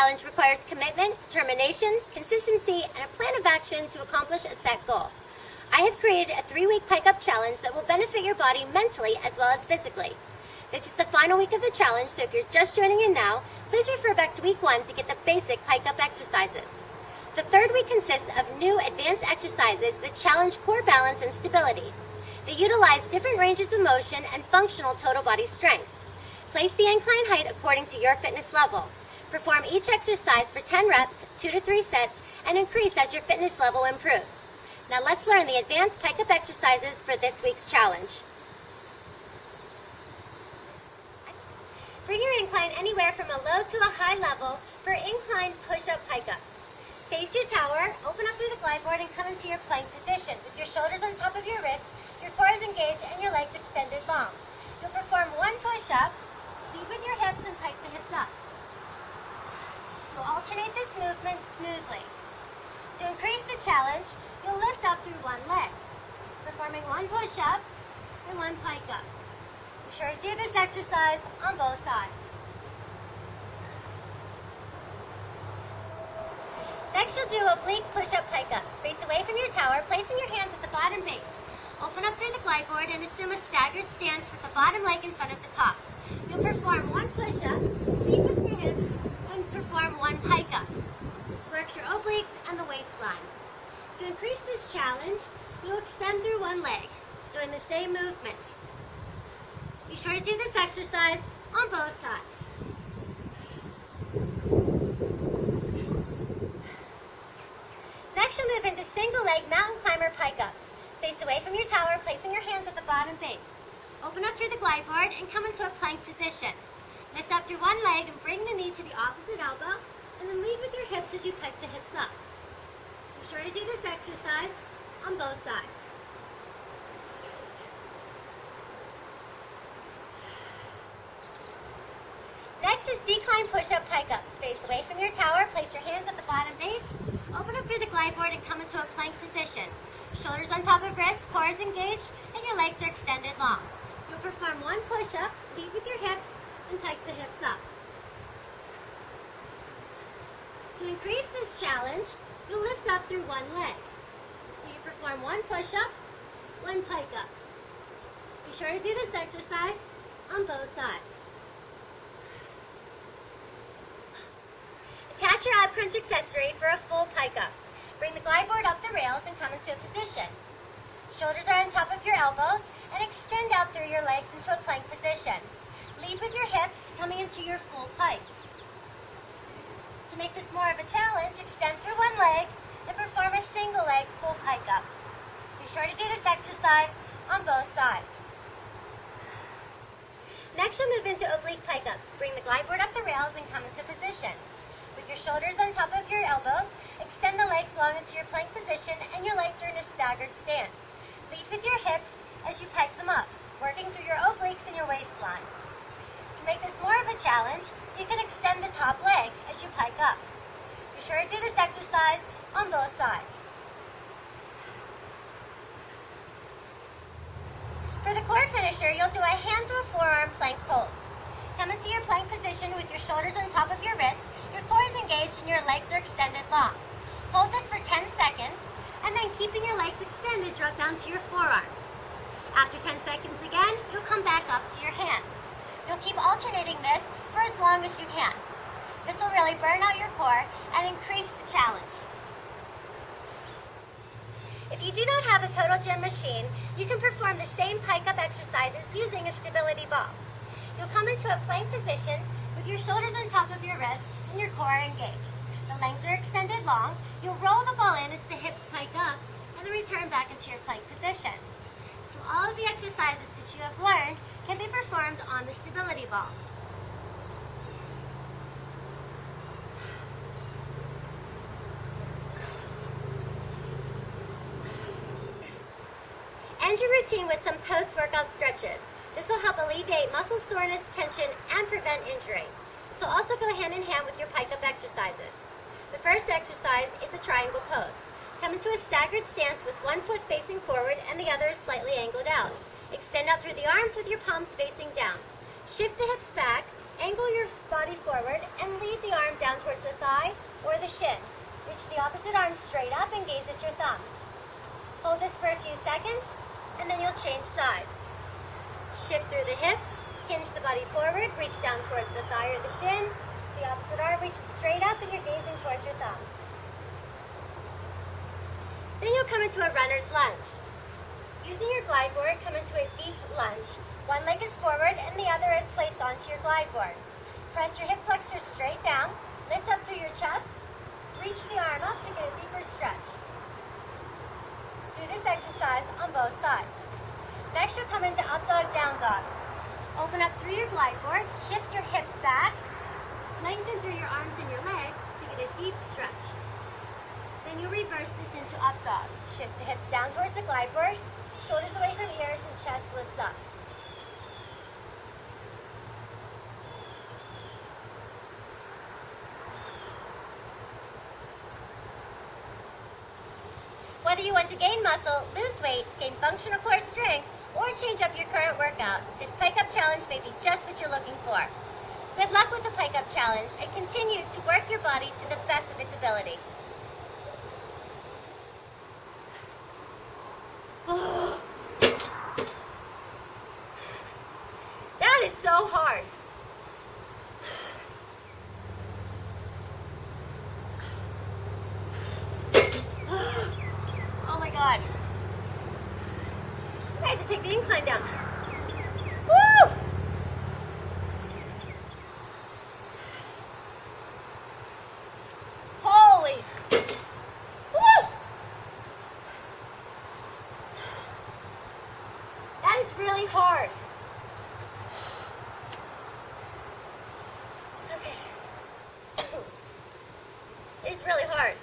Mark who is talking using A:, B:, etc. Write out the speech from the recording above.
A: challenge requires commitment, determination, consistency, and a plan of action to accomplish a set goal. I have created a 3-week Pike-Up challenge that will benefit your body mentally as well as physically. This is the final week of the challenge, so if you're just joining in now, please refer back to week 1 to get the basic Pike-Up exercises. The 3rd week consists of new advanced exercises that challenge core balance and stability. They utilize different ranges of motion and functional total body strength. Place the incline height according to your fitness level. Perform each exercise for 10 reps, 2 to 3 sets, and increase as your fitness level improves. Now let's learn the advanced Pike-Up exercises for this week's challenge. Bring your incline anywhere from a low to a high level for incline push-up Pike-Ups. Face your tower, open up through the glide board, and come into your plank position with your shoulders on top of your wrists, your core is engaged, and your legs extended long. You'll perform 1 push-up, lead with your hips, and pike the hips up. You'll alternate this movement smoothly. To increase the challenge, you'll lift up through 1 leg, performing 1 push-up and 1 Pike-Up. Be sure to do this exercise on both sides. Next, you'll do oblique push-up Pike-Ups. Face away from your tower, placing your hands at the bottom base. Open up through the glide board and assume a staggered stance with the bottom leg in front of the top. You'll perform 1 push-up, lead with your hips, and perform 1 Pike-Up. This works your obliques and the waistline. To increase this challenge, you'll extend through 1 leg, doing the same movement. Be sure to do this exercise on both sides. Next, you'll move into single leg mountain climber Pike-Ups. Face away from your tower, placing your hands at the bottom base. Open up through the glide board and come into a plank position. Lift up through 1 leg and bring the knee to the opposite elbow, and then lead with your hips as you pike the hips up. Be sure to do this exercise on both sides. Next is decline push-up Pike-Ups. Face away from your tower, place your hands at the bottom base, open up through the glide board and come into a plank position. Shoulders on top of wrists, core is engaged, and your legs are extended long. You'll perform 1 push-up, lead with your hips, and pike the hips up. To increase this challenge, you'll lift up through 1 leg. So you perform 1 push-up, 1 Pike-Up. Be sure to do this exercise on both sides. Attach your ab crunch accessory for a full Pike-Up. Bring the glide board up the rails and come into a position. Shoulders are on top of your elbows and extend out through your legs into a plank position. Lead with your hips, coming into your full pike. To make this more of a challenge, extend through 1 leg and perform a single leg full Pike-Up. Be sure to do this exercise on both sides. Next, you'll move into oblique Pike-Ups. Bring the glide board up the rails and come into position. With your shoulders on top of your elbows, extend the legs long into your plank position and your legs are in a staggered stance. Lead with your hips as you pike them up, working through your obliques and your waistline. To make this more of a challenge, you can extend the top leg as you pike up. Be sure to do this exercise on both sides. For the core finisher, you'll do a hand to a forearm plank hold. Come into your plank position with your shoulders on top of your wrists, your core is engaged and your legs are extended long. Hold this for 10 seconds, and then keeping your legs extended, drop down to your forearms. After 10 seconds again, you'll come back up to your hands. You'll keep alternating this for as long as you can. This will really burn out your core and increase the challenge. If you do not have a total gym machine, you can perform the same Pike-Up exercises using a stability ball. You'll come into a plank position with your shoulders on top of your wrist and your core engaged. The legs are extended long. You'll roll the ball in as the hips pike up and then return back into your plank position. So all of the exercises that you have learned can be performed on the stability ball. End your routine with some post-workout stretches. This will help alleviate muscle soreness, tension, and prevent injury. This will also go hand in hand with your Pike-Up exercises. The first exercise is a triangle pose. Come into a staggered stance with 1 foot facing forward and the other slightly angled out. Extend out through the arms with your palms facing down. Shift the hips back Angle your body forward and lead the arm down towards the thigh or the shin. Reach the opposite arm straight up and gaze at your thumb. Hold this for a few seconds, and then you'll change sides. Shift through the hips, hinge the body forward, reach down towards the thigh or the shin. The opposite arm reaches straight up and you're gazing towards your thumb. Then you'll come into a runner's lunge. Using your glide board, come into a deep lunge. One leg is forward and the other is placed onto your glide board. Press your hip flexors straight down, lift up through your chest, reach the arm up to get a deeper stretch. Do this exercise on both sides. Next, you'll come into up dog, down dog. Open up through your glide board, shift your hips back, lengthen through your arms and your legs to get a deep stretch. Then you'll reverse this into up dog. Shift the hips down towards the glide board, shoulders away from ears and chest lifts up. Whether you want to gain muscle, lose weight, gain function or core strength, or change up your current workout, this Pike-Up challenge may be just what you're looking for. Good luck with the Pike-Up challenge and continue to work your body to the best of its ability. That is so hard. Oh my God. I have to take the incline down. Woo! Holy. Woo! That is really hard. Okay. It is really hard.